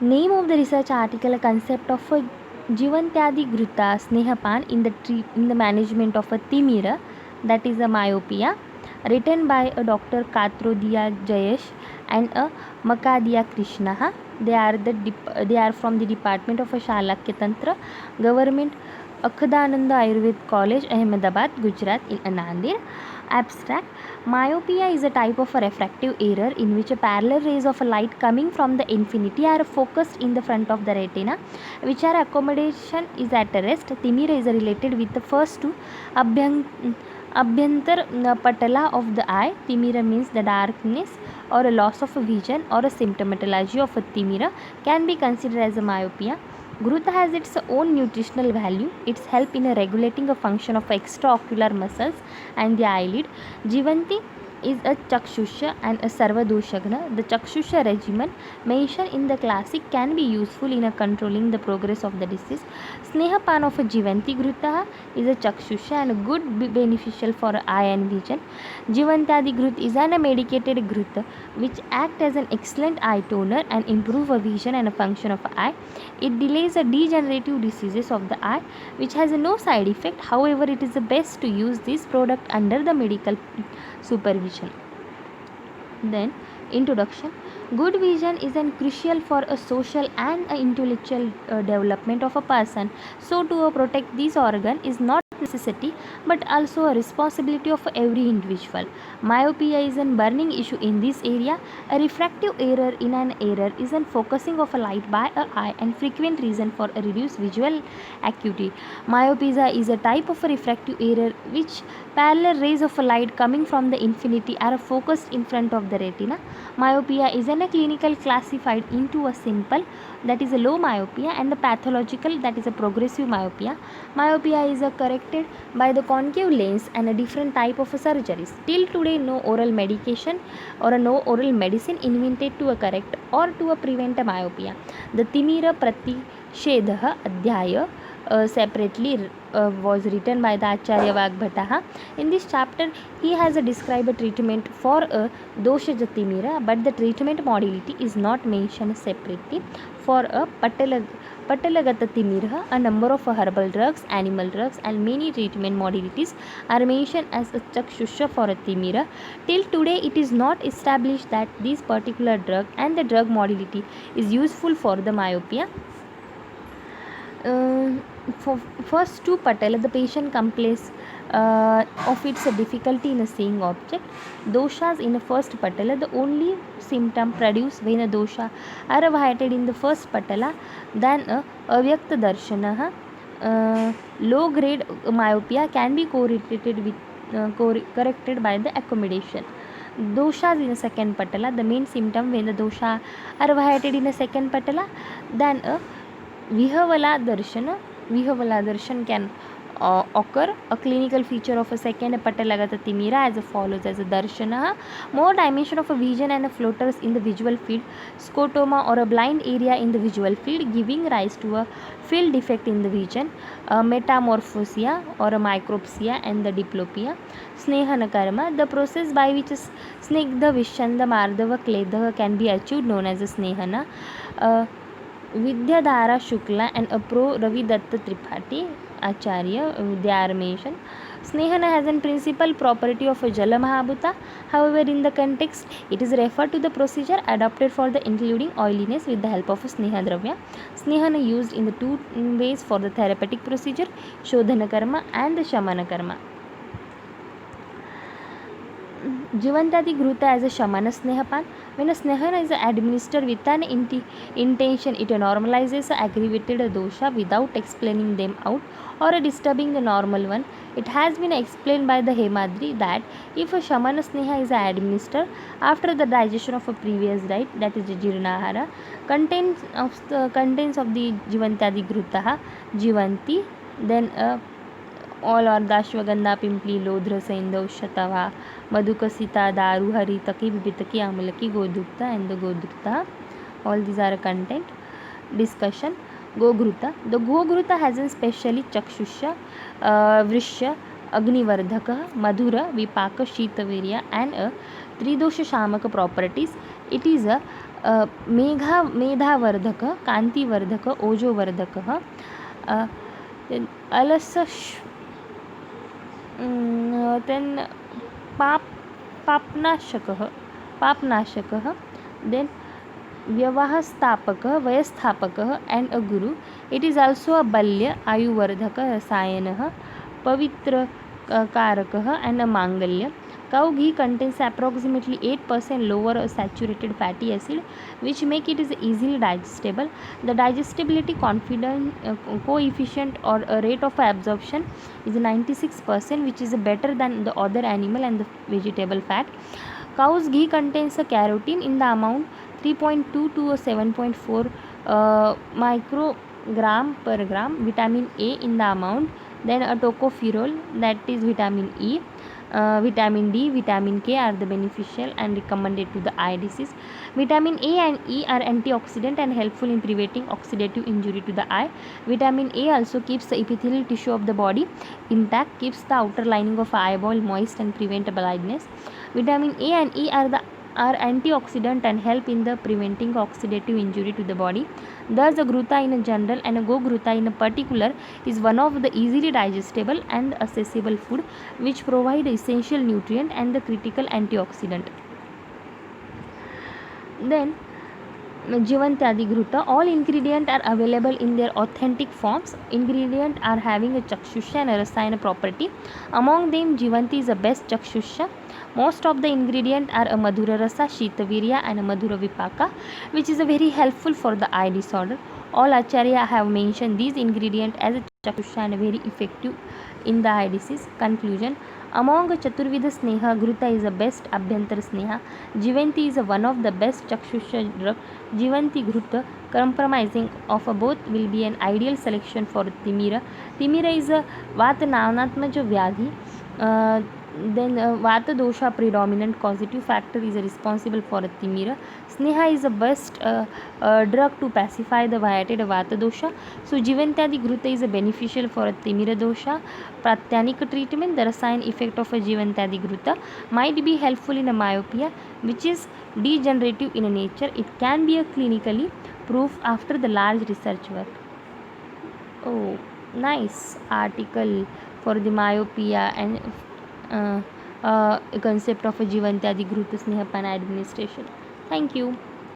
Name of the research article: a concept of a Jivantyadi Gruta Snehapan in the management of a Timira, that is a myopia, written by a Dr. Katrodia Jayesh and a Makadia Krishna. They are from the department of a Shalakya Tantra, Government Akhadananda Ayurved College, Ahmedabad, Gujarat in Anandir. Abstract: myopia is a type of a refractive error in which a parallel rays of a light coming from the infinity are focused in the front of the retina, which are accommodation is at rest. Timira is related with the first two abhyantar patala of the eye. Timira means the darkness or a loss of vision, or a symptomatology of a timira can be considered as a myopia. Gruta has its own nutritional value. It's help in regulating a function of extraocular muscles and the eyelid. Jivanti is a Chakshusha and a Sarvadoshagna. The Chakshusha regimen mentioned in the classic can be useful in controlling the progress of the disease. Snehapan of a Jivanti Gruta is a Chakshusha and good beneficial for eye and vision. Jivantadi Grut is an medicated Grut which act as an excellent eye toner and improve a vision and a function of eye. It delays the degenerative diseases of the eye which has no side effect. However, it is the best to use this product under the medical supervision. Then, introduction. Good vision is crucial for a social and intellectual development of a person. So, to protect this organ is not necessity but also a responsibility of every individual. Myopia is a burning issue in this area. A refractive error in an error is a focusing of a light by a eye and frequent reason for a reduced visual acuity. Myopia is a type of a refractive error which parallel rays of a light coming from the infinity are focused in front of the retina. Myopia is a clinical classified into a simple, that is a low myopia, and a pathological, that is a progressive myopia. Myopia is corrected by the concave lens and a different type of surgeries. Till today, no oral medication or no oral medicine invented to correct or to prevent a myopia. The Timira Pratishedha Adhyaya separately was written by the Acharya Vagbhataha. In this chapter, he has described a treatment for a doshaja timira, but the treatment modality is not mentioned separately. For a patalagata timira, a number of herbal drugs, animal drugs, and many treatment modalities are mentioned as a chakshusha for a timira. Till today, it is not established that this particular drug and the drug modality is useful for the myopia. For first two patella, the patient complains of its difficulty in seeing object. Doshas in the first patella, the only symptom produced when a dosha are highlighted in the first patella, then avyakta darshana. Low grade myopia can be corrected by the accommodation. Doshas in the second patella, the main symptom when the dosha are highlighted in the second patella, then a Vihavala darshan can occur. A clinical feature of a second patalagata timira as follows: as a darshana, more dimension of a vision and floaters in the visual field, scotoma or a blind area in the visual field, giving rise to a field defect in the vision, metamorphosia or a micropsia, and the diplopia. Snehana karma, the process by which snigdha vishanda mardava kledha can be achieved, known as a snehana. Vidyadhara Shukla and Pro Ravi Datta Tripathi Acharya, they are mentioned. Snehana has a principal property of a Jala Mahabhuta. However, in the context, it is referred to the procedure adopted for the including oiliness with the help of a Sneha Dravya. Snehana used in the two ways for the therapeutic procedure, Shodhana Karma and the Shamana Karma. Jivantadi Gruta as a Shamana Snehapan. When a snehana is administered with an intention, it normalizes the aggravated dosha without explaining them out or disturbing the normal one. It has been explained by the Hemadri that if a Shamana Sneha is administered after the digestion of a previous diet, that is Jirnahara, contents of the Jivantadi Gruta, Jivanti, then all are Dashwagandha, Pimpli, Lodhra, Saindhav, Shatava, Madhukasita, Daru, Hari, Taki, Bibitaki, Amalaki, Godukta, and the Godukta. All these are a content. Discussion. Gogruta. The Gogruta has a specially Chakshusha, Vrishya, Agnivardhaka, Madhura, Vipaka, Shitavirya, and Tridosha Shamaka properties. It is a मेधावर्धकः, कान्तिवर्धकः, ओजोवर्धकः, also then पाप पापनाशकः पापनाशकः, then व्यवस्थापकः, वयस्थापकः, and a guru. It is also a balya ayuvarधकः, रसायनः, पवित्र कारकः, and a mangalya. Cow ghee contains approximately 8% lower saturated fatty acid, which make it is easily digestible. The digestibility coefficient or a rate of absorption is 96%, which is better than the other animal and the vegetable fat. Cow's ghee contains a carotene in the amount 3.2 to 7.4 microgram per gram, vitamin A in the amount, then a tocopherol, that is vitamin E, vitamin D, vitamin K are the beneficial and recommended to the eye disease. Vitamin A and E are antioxidant and helpful in preventing oxidative injury to the eye. Vitamin A also keeps the epithelial tissue of the body intact, keeps the outer lining of eyeball moist and prevent blindness. Vitamin A and E are antioxidant and help in the preventing oxidative injury to the body. Thus, the gruta in a general and a go-gruta in a particular is one of the easily digestible and accessible food which provide essential nutrient and the critical antioxidant. Then Jivantyadi Gruta, all ingredients are available in their authentic forms. Ingredients are having a chakshusha and a rasayana property. Among them, Jivanti is the best chakshusha. Most of the ingredients are a Madhura Rasa, Shitavirya and a Madhura Vipaka, which is a very helpful for the eye disorder. All Acharya have mentioned these ingredients as a chakshusha and very effective in the eye disease. Conclusion: among Chaturvidha Sneha, Gruta is the best Abhyantar Sneha. Jivanti is one of the best chakshusha drug. Jivanti Gruta compromising of both will be an ideal selection for Timira. Timira is a Vata Nanatmaja Vyadhi. Then Vata dosha predominant causative factor is responsible for Timira. Sneha is the best drug to pacify the viated Vata dosha. So Jivantyadi Gruta is beneficial for Timira dosha. Pratyanika treatment, the rasayan effect of a Jivantyadi Gruta might be helpful in a myopia which is degenerative in nature. It can be a clinically proof after the large research work. Oh, nice article for the myopia and concept of a Jivantyadi Gruta Snehapan administration. Thank you.